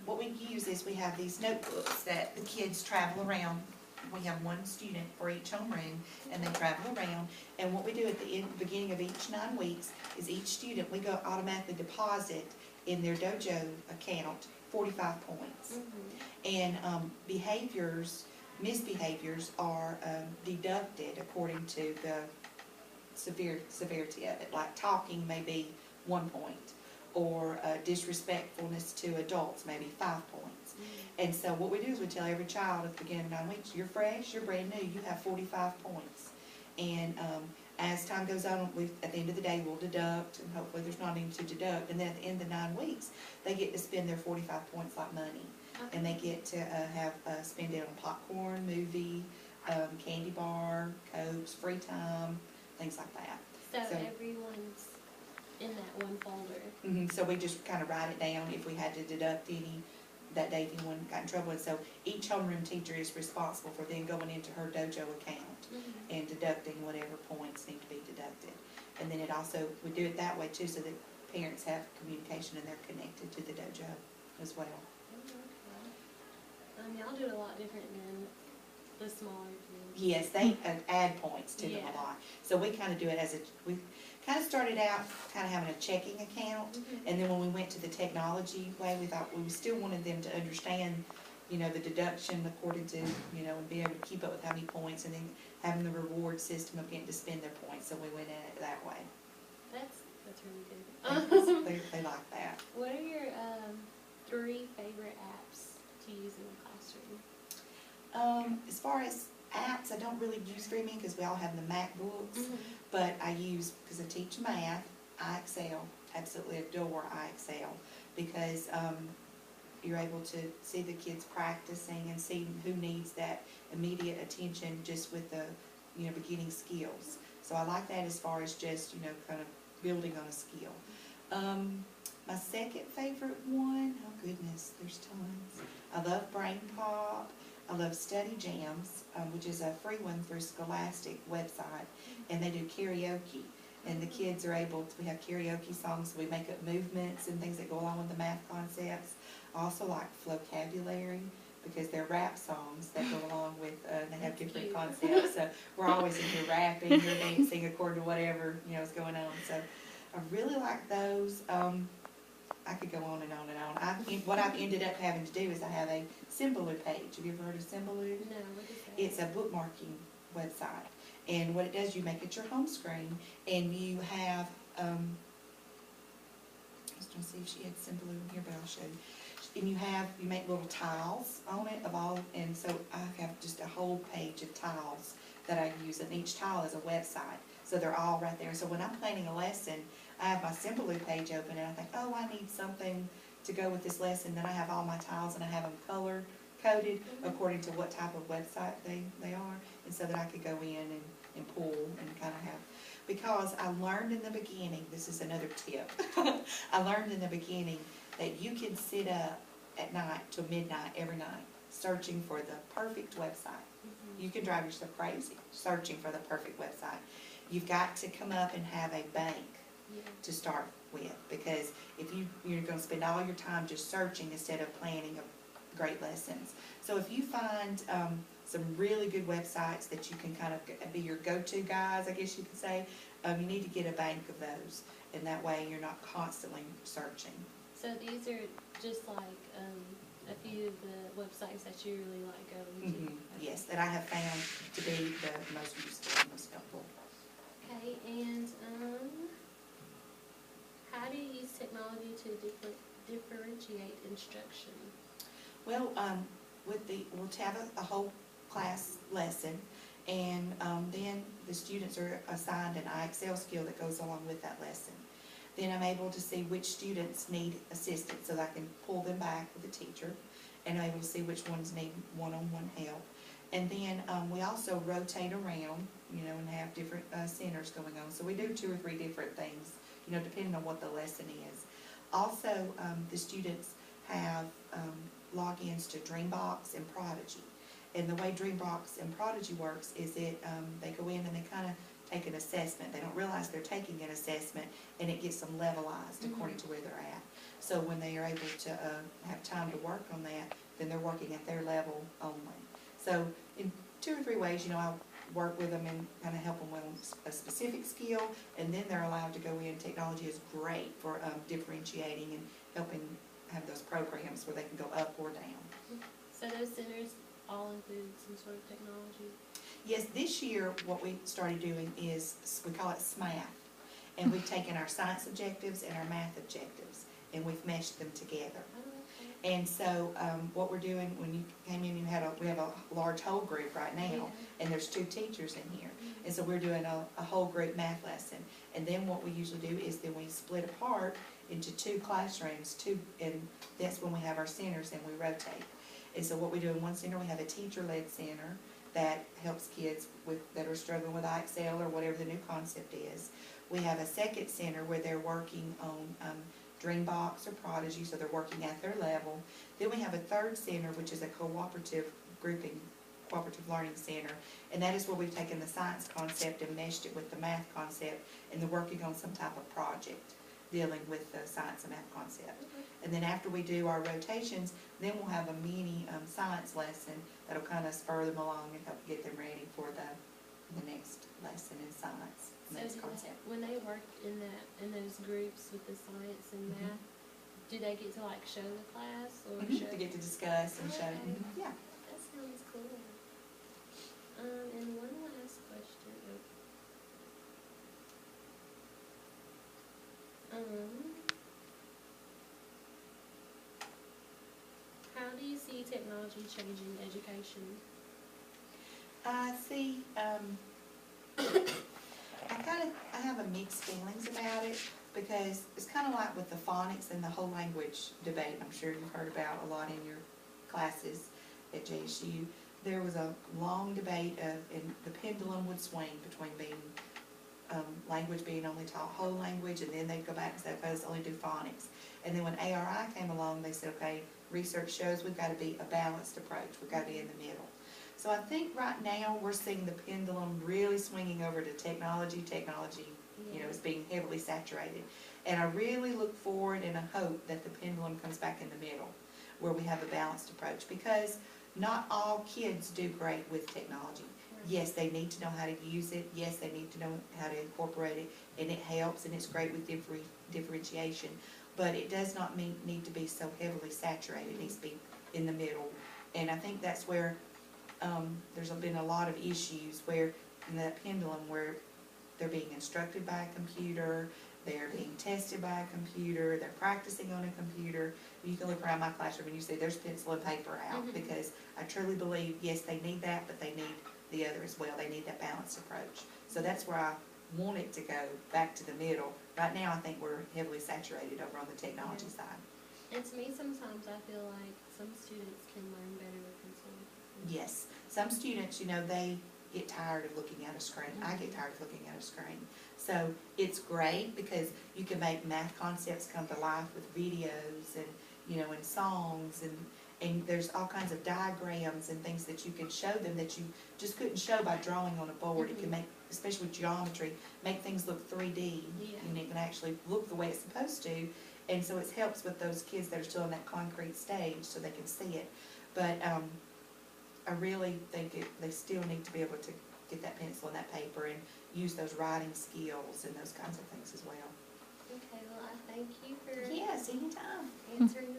What we use is we have these notebooks that the kids travel around. We have one student for each homeroom, and they travel around. And what we do at the beginning of each 9 weeks is each student, we go automatically deposit in their dojo account 45 points. And misbehaviors are deducted according to the severity of it. Like talking may be 1 point, or disrespectfulness to adults, maybe 5 points. And so what we do is we tell every child at the beginning of 9 weeks, you're fresh, you're brand new, you have 45 points. And as time goes on, at the end of the day, we'll deduct, and hopefully there's not any to deduct. And then at the end of the 9 weeks, they get to spend their 45 points like money. Okay. And they get to spend it on popcorn, movie, candy bar, Cokes, free time, things like that. So everyone's in that one folder. So we just kind of write it down if we had to deduct any that day, if anyone got in trouble. And so each homeroom teacher is responsible for then going into her dojo account and deducting whatever points need to be deducted. And then it also, we do it that way too, so that parents have communication and they're connected to the dojo as well. Y'all do it a lot different than the smaller gyms. Yes, they add points to them a lot. So we kind of do it as we kind of started out kind of having a checking account, and then when we went to the technology way, we thought we still wanted them to understand, you know, the deduction according to, you know, and be able to keep up with how many points, and then having the reward system of getting to spend their points, so we went in it that way. That's really good. They like that. What are your 3 favorite apps to use in the classroom? As far as apps, I don't really use very many because we all have the MacBooks, but I use, because I teach math, iExcel. Absolutely adore iExcel because you're able to see the kids practicing and see who needs that immediate attention just with the, you know, beginning skills. So I like that as far as just, you know, kind of building on a skill. My second favorite one, oh goodness, there's tons. I love Brain Pop. I love Study Jams, which is a free one through Scholastic website, and they do karaoke. And the kids are able to, we have karaoke songs, so we make up movements and things that go along with the math concepts. I also like Vocabulary, because they're rap songs that go along with, they have different concepts. So we're always in here rapping or dancing according to whatever, you know, is going on. So I really like those. I could go on and on and on. What I've ended up having to do is I have a Symbaloo page. Have you ever heard of Symbaloo? No, what is that? It's a bookmarking website. And what it does, you make it your home screen, and you have, I was going to see if she had Symbaloo in here, but I'll show you. And you make little tiles on it of all, and so I have just a whole page of tiles that I use, and each tile is a website. So they're all right there. So when I'm planning a lesson, I have my Symbaloo page open, and I think, oh, I need something to go with this lesson. Then I have all my tiles, and I have them color-coded according to what type of website they are, and so that I could go in and pull and kind of have, because I learned in the beginning, this is another tip, I learned in the beginning that you can sit up at night till midnight every night searching for the perfect website. You can drive yourself crazy searching for the perfect website. You've got to come up and have a bank to start with, because if you're going to spend all your time just searching instead of planning great lessons. So if you find some really good websites that you can kind of be your go-to guys, I guess you could say, you need to get a bank of those, and that way you're not constantly searching. So these are just like a few of the websites that you really like going to? Yes, that I have found to be the most useful and most helpful. Okay, and how do you use technology to differentiate instruction? Well, we'll have a whole class lesson, and then the students are assigned an iExcel skill that goes along with that lesson. Then I'm able to see which students need assistance, so that I can pull them back with the teacher, and I'm able to see which ones need one-on-one help. And then we also rotate around, you know, and have different centers going on. So we do 2 or 3 different things, you know, depending on what the lesson is. Also, the students have logins to Dreambox and Prodigy. And the way Dreambox and Prodigy works is they go in and they kind of take an assessment. They don't realize they're taking an assessment, and it gets them levelized according to where they're at. So when they are able to, have time to work on that, then they're working at their level only. So in 2 or 3 ways, I'll work with them and kind of help them with a specific skill, and then they're allowed to go in. Technology is great for differentiating and helping have those programs where they can go up or down. So those centers all include some sort of technology? Yes, this year what we started doing is, we call it SMATH, and we've taken our science objectives and our math objectives, and we've meshed them together. Oh, okay. And so, what we're doing, when you came in, we have a large whole group right now, Yeah. and there's 2 teachers in here. Mhm. And so we're doing a whole group math lesson. And then what we usually do is then we split apart into 2 classrooms, and that's when we have our centers and we rotate. And so what we do in one center, we have a teacher-led center that helps kids that are struggling with IXL or whatever the new concept is. We have a second center where they're working on Dreambox or Prodigy, so they're working at their level. Then we have a third center, which is a cooperative learning center, and that is where we've taken the science concept and meshed it with the math concept, and they're working on some type of project dealing with the science and math concept. And then after we do our rotations, then we'll have a mini science lesson that'll kind of spur them along and help get them ready for the next lesson in science, So next do concept. when they work in those groups with the science and Mhm. math, do they get to like show the class or Mhm, show? to get to discuss and show, Okay. yeah. That sounds cool. And one last question. How do you see technology changing education? I see, I have a mixed feelings about it, because it's kind of like with the phonics and the whole language debate, I'm sure you've heard about a lot in your classes at JSU. There was a long debate and the pendulum would swing between being, language being only taught whole language, and then they'd go back and say, okay, let's only do phonics. And then when ARI came along, they said, okay, research shows we've got to be a balanced approach, we've got to be in the middle. So I think right now we're seeing the pendulum really swinging over to technology, is being heavily saturated. And I really look forward and I hope that the pendulum comes back in the middle, where we have a balanced approach, because not all kids do great with technology. Yes, they need to know how to use it, yes, they need to know how to incorporate it, and it helps, and it's great with differentiation, but it does not need to be so heavily saturated, it needs to be in the middle. And I think that's where there's been a lot of issues where, in that pendulum, where they're being instructed by a computer, they're being tested by a computer, they're practicing on a computer. You can look around my classroom and you see there's pencil and paper out, Mhm. because I truly believe, yes, they need that, but they need the other as well. They need that balanced approach. So that's where I want it to go, back to the middle. Right now, I think we're heavily saturated over on the technology Yeah. side. And to me, sometimes I feel like some students can learn better with pencil. Yes, some students, they get tired of looking at a screen. I get tired of looking at a screen. So it's great because you can make math concepts come to life with videos and, and songs, and there's all kinds of diagrams and things that you can show them that you just couldn't show by drawing on a board. It can make, especially with geometry, make things look 3D. Yeah. And it can actually look the way it's supposed to. And so it helps with those kids that are still in that concrete stage so they can see it. But I really think they still need to be able to get that pencil and that paper and use those writing skills and those kinds of things as well. Okay, well, I thank you for Yes, anytime. answering